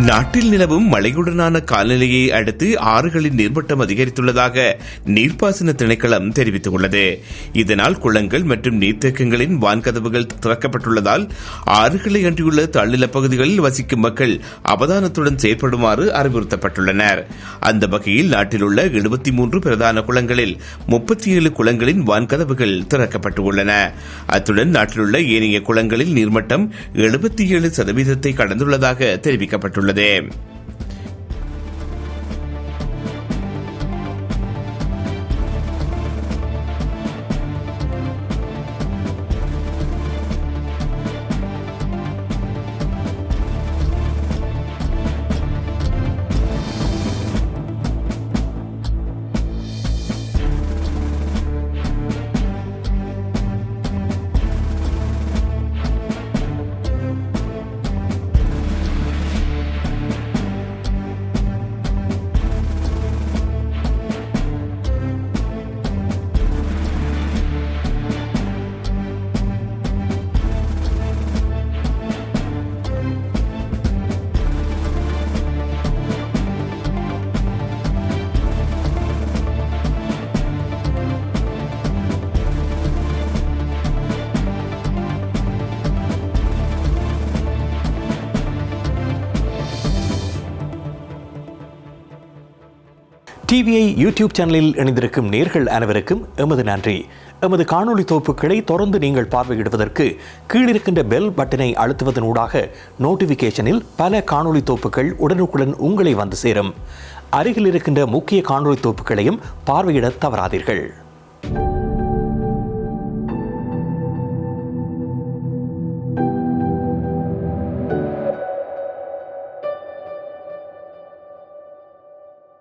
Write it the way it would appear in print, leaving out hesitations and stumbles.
நாட்டில் நிலவும் மழையுடனான காலநிலையை அடுத்து ஆறுகளின் நீர்மட்டம் அதிகரித்துள்ளதாக நீர்ப்பாசன திணைக்களம் தெரிவித்துள்ளது. இதனால் குளங்கள் மற்றும் நீர்த்தேக்கங்களின் வான்கதவுகள் திறக்கப்பட்டுள்ளதால் ஆறுகளை அன்றியுள்ள தாழ்நிலப் பகுதிகளில் வசிக்கும் மக்கள் அவதானத்துடன் செயற்படுமாறு அறிவுறுத்தப்பட்டுள்ளனர். அந்த வகையில் நாட்டில் உள்ள 73 பிரதான குளங்களில் 37 குளங்களின் வான்கதவுகள் திறக்கப்பட்டுள்ளன. அத்துடன் நாட்டில் உள்ள ஏனைய குளங்களில் நீர்மட்டம் 77% கடந்துள்ளதாக தெரிவிக்கப்பட்டுள்ளது. டிவிஐ யூடியூப் சேனலில் இணைந்திருக்கும் நேர்கள் அனைவருக்கும் எமது நன்றி. எமது காணொலி தொகுப்புகளை தொடர்ந்து நீங்கள் பார்வையிடுவதற்கு கீழிருக்கின்ற பெல் பட்டனை அழுத்துவதனூடாக நோட்டிபிகேஷனில் பல காணொலி தொகுப்புகள் உடனுக்குடன் உங்களை வந்து சேரும். அருகில் இருக்கின்ற முக்கிய காணொலி தொகுப்புகளையும் பார்வையிட தவறாதீர்கள்.